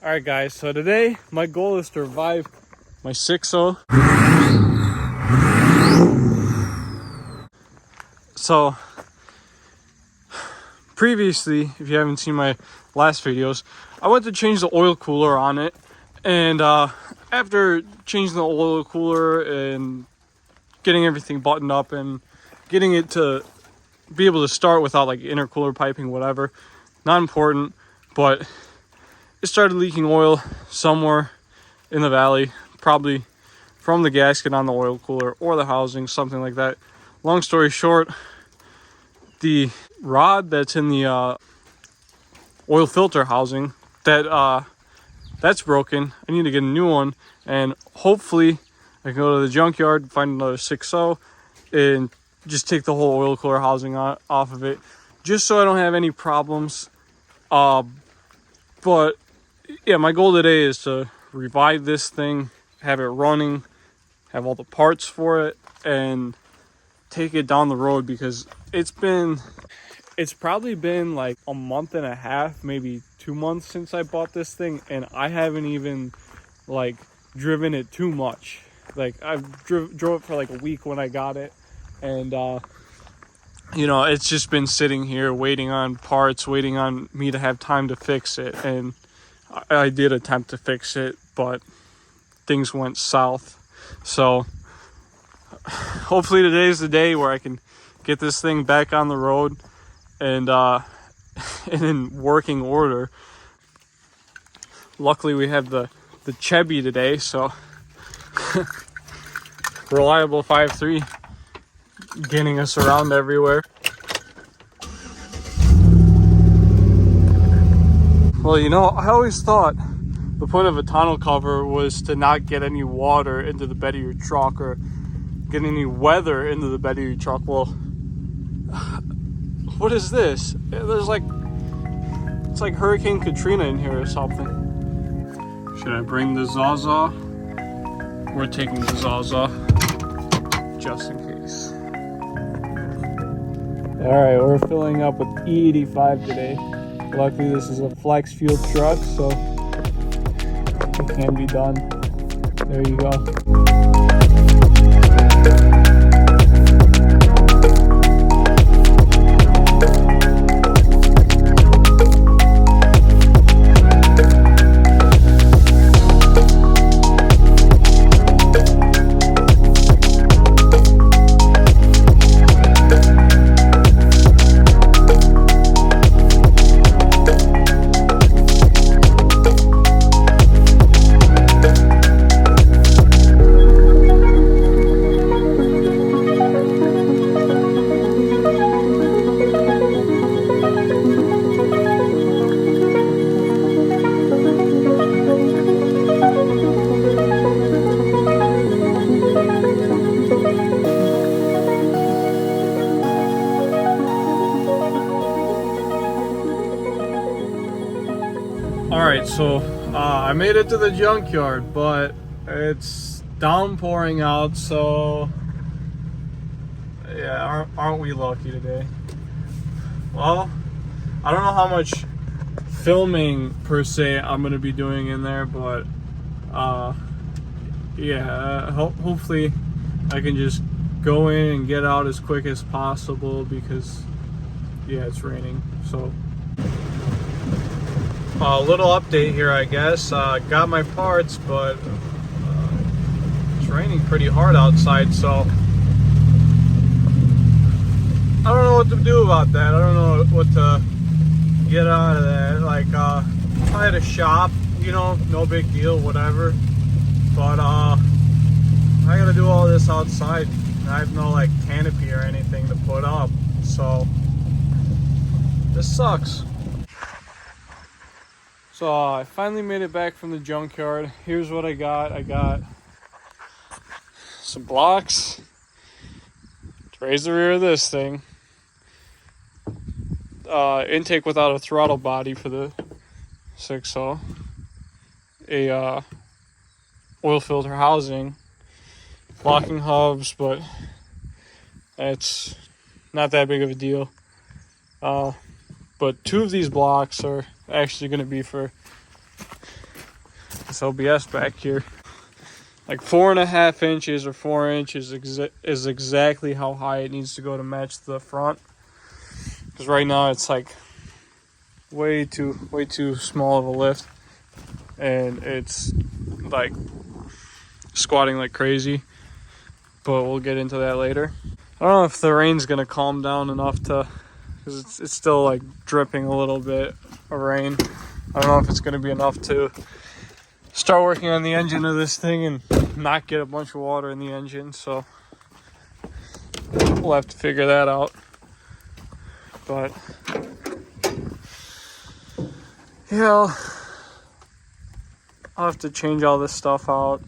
Alright guys, so today my goal is to revive my 6.0. So previously, if you haven't seen my last videos, I went to change the oil cooler on it, and after changing the oil cooler and getting everything buttoned up and getting it to be able to start without like intercooler piping, whatever, not important, but it started leaking oil somewhere in the valley, probably from the gasket on the oil cooler or the housing, something like that. Long story short, the rod that's in the oil filter housing, that's broken. I need to get a new one, and hopefully I can go to the junkyard, find another 6.0, and just take the whole oil cooler housing off of it, just so I don't have any problems. But yeah, my goal today is to revive this thing, have it running, have all the parts for it, and take it down the road, because it's probably been like a month and a half, maybe 2 months since I bought this thing, and I haven't even like driven it too much. Like I've drove it for like a week when I got it, and you know, it's just been sitting here waiting on parts, waiting on me to have time to fix it. And I did attempt to fix it, but things went south. So hopefully today's the day where I can get this thing back on the road and in working order. Luckily we have the Chevy today, so reliable 5.3 getting us around everywhere. Well, you know, I always thought the point of a tonneau cover was to not get any water into the bed of your truck or get any weather into the bed of your truck. Well, what is this? There's like, it's like Hurricane Katrina in here or something. Should I bring the Zaza? We're taking the Zaza just in case. Alright, we're filling up with E85 today. Luckily this is a flex fuel truck, so it can be done. There you go. Alright, so I made it to the junkyard, but it's downpouring out, so yeah, aren't we lucky today? Well, I don't know how much filming per se I'm going to be doing in there, but yeah, hopefully I can just go in and get out as quick as possible, because yeah, it's raining. So a little update here, I guess. Got my parts, but it's raining pretty hard outside, so I don't know what to do about that. I don't know what to get out of that. Like, if I had a shop, you know, no big deal, whatever. But I gotta do all this outside, and I have no like canopy or anything to put up, so this sucks. So I finally made it back from the junkyard. Here's what I got. I got some blocks to raise the rear of this thing. Intake without a throttle body for the 6.0. A oil filter housing. Locking hubs, but it's not that big of a deal. But two of these blocks are actually going to be for this OBS back here. Like 4.5 inches or 4 inches is exactly how high it needs to go to match the front. Because right now it's like way too small of a lift, and it's like squatting like crazy. But we'll get into that later. I don't know if the rain's gonna calm down enough to, because it's still like dripping a little bit of rain. I don't know if it's gonna be enough to start working on the engine of this thing and not get a bunch of water in the engine, so we'll have to figure that out. But yeah, I'll have to change all this stuff out,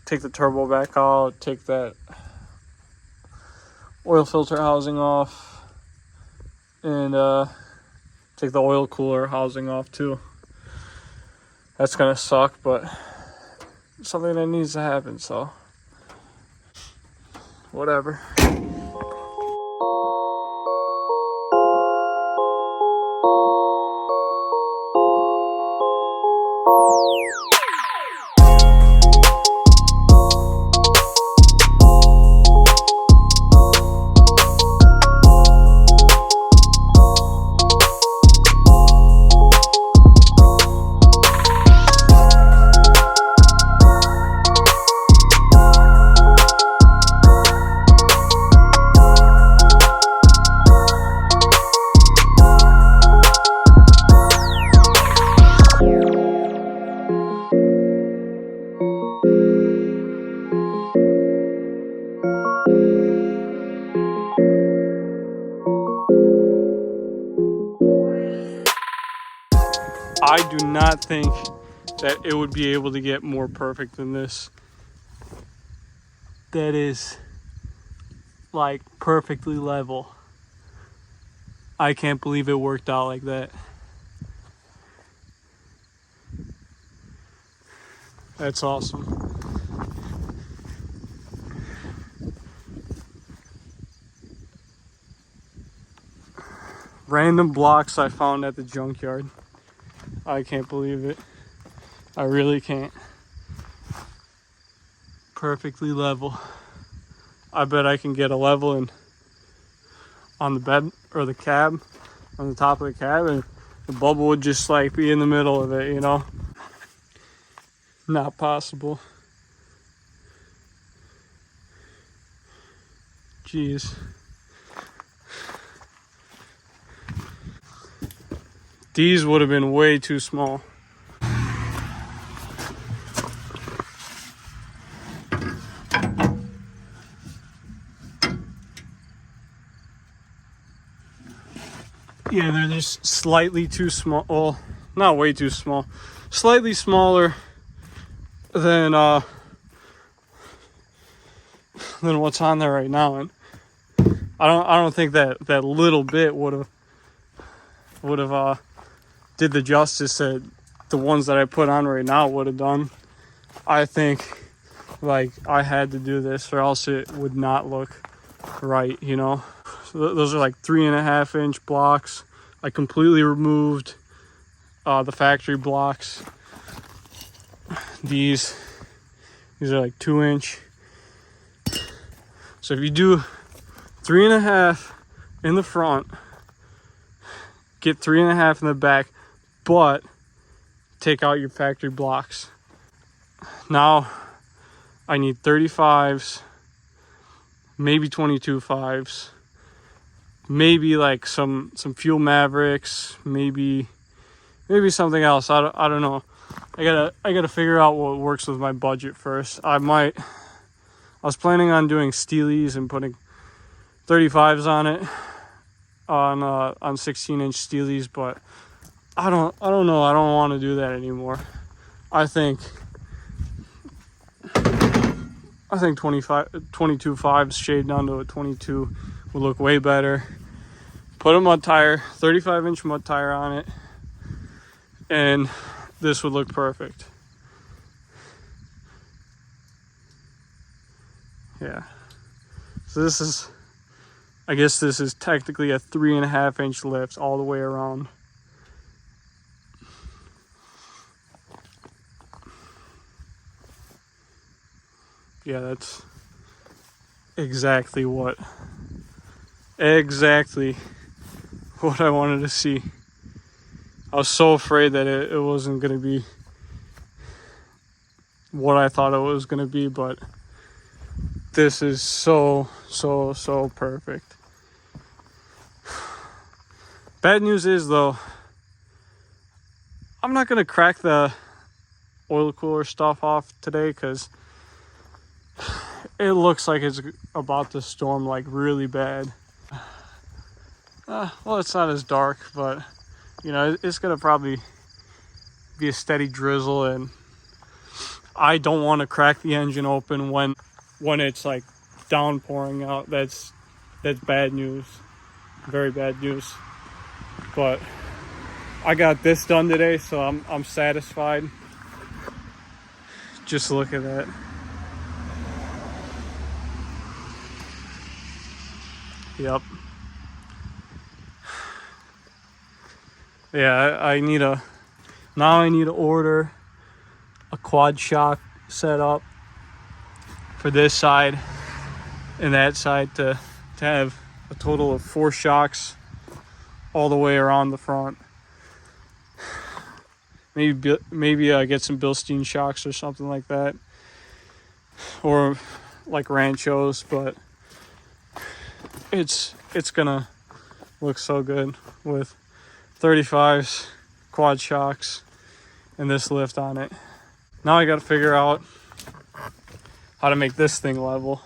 take the turbo back out, take that oil filter housing off, and take the oil cooler housing off too. That's gonna suck, but it's something that needs to happen, so whatever. I do not think that it would be able to get more perfect than this. That is like perfectly level. I can't believe it worked out like that. That's awesome. Random blocks I found at the junkyard. I can't believe it. I really can't. Perfectly level. I bet I can get a level in on the bed or the cab, on the top of the cab, and the bubble would just like be in the middle of it, you know? Not possible. Jeez. These would have been way too small. Yeah, they're just slightly too small. Well, not way too small. Slightly smaller than what's on there right now. And I don't think that little bit would have did the justice that the ones that I put on right now would have done. I think like I had to do this or else it would not look right, you know. So those are like 3.5 inch blocks. I completely removed the factory blocks. These are like 2 inch. So if you do 3.5 in the front, get 3.5 in the back, but take out your factory blocks. Now I need 35s, maybe 22.5s, maybe like some Fuel Mavericks, maybe something else. I don't know. I gotta figure out what works with my budget first. I was planning on doing Steelies and putting 35s on it, on 16-inch Steelies, but I don't know. I don't want to do that anymore. I think 22.5s shaved down to a 22 would look way better. Put a mud tire, 35-inch mud tire on it, and this would look perfect. Yeah. So this is, I guess this is technically a 3.5 inch lift all the way around. Yeah, that's exactly what I wanted to see. I was so afraid that it wasn't going to be what I thought it was going to be, but this is so perfect. Bad news is, though, I'm not going to crack the oil cooler stuff off today because it looks like it's about to storm like really bad. Well, it's not as dark, but you know, it's gonna probably be a steady drizzle, and I don't want to crack the engine open when it's like downpouring out. That's bad news, very bad news. But I got this done today, so I'm satisfied. Just look at that. Yep. Yeah, I need to order a quad shock setup for this side and that side to have a total of 4 shocks all the way around the front. Maybe get some Bilstein shocks or something like that, or like Ranchos, but it's gonna look so good with 35s, quad shocks, and this lift on it. Now I gotta figure out how to make this thing level.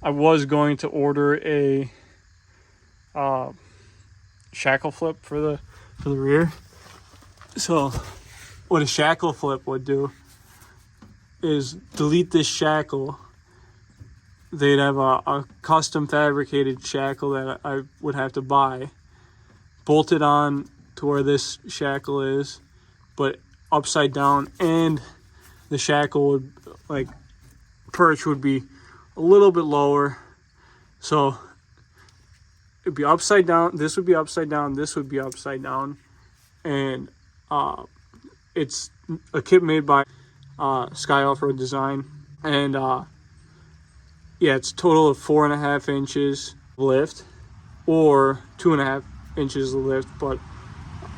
I was going to order a shackle flip for the rear. So what a shackle flip would do is delete this shackle. They'd have a custom fabricated shackle that I would have to buy, bolt it on to where this shackle is, but upside down, and the shackle would, like, perch would be a little bit lower. So it'd be upside down, this would be upside down, this would be upside down. And it's a kit made by Sky Off-Road Design. And yeah, it's a total of 4.5 inches lift, or 2.5 inches of lift. But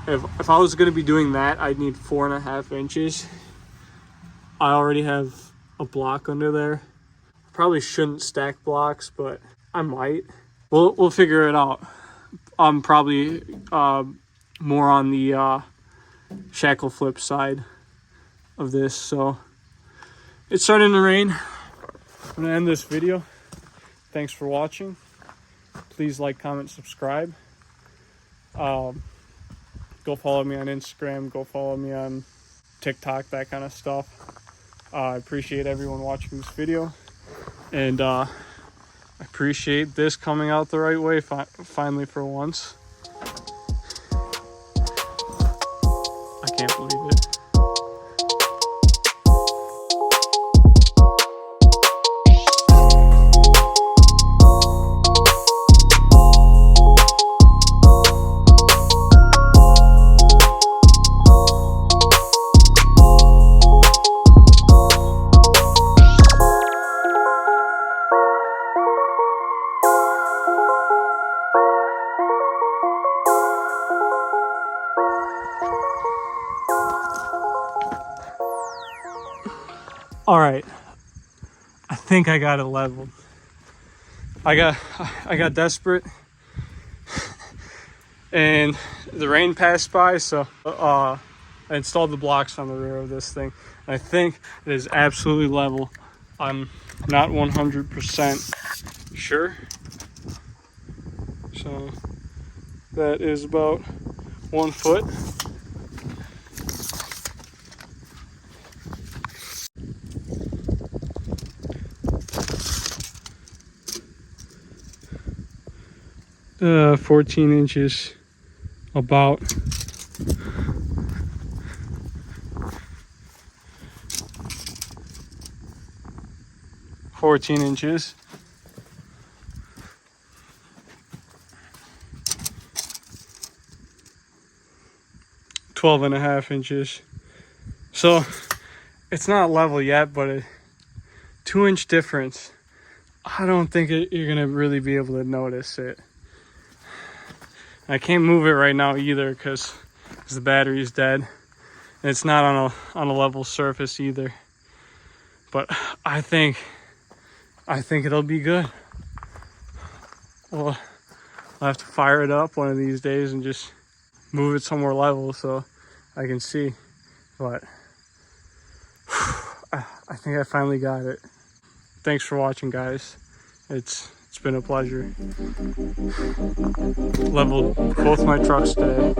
if I was going to be doing that, I'd need 4.5 inches. I already have a block under there. Probably shouldn't stack blocks, but I might. We'll figure it out. I'm probably more on the shackle flip side of this. So it's starting to rain. I'm gonna end this video. Thanks for watching. Please like, comment, subscribe. Go follow me on Instagram. Go follow me on TikTok, that kind of stuff. I appreciate everyone watching this video, and I appreciate this coming out the right way finally for once. I can't believe it. All right, I think I got it leveled. I got desperate, and the rain passed by, so I installed the blocks on the rear of this thing. And I think it is absolutely level. I'm not 100% sure. So that is about 1 foot. Uh, 14 inches, about. $14 inches. $12.5 inches. So it's not level yet, but 2-inch difference. I don't think you're gonna really be able to notice it. I can't move it right now either because the battery's dead. And it's not on a level surface either. But I think it'll be good. Well, I'll have to fire it up one of these days and just move it somewhere level so I can see. But I think I finally got it. Thanks for watching, guys. It's been a pleasure. Leveled both my trucks today.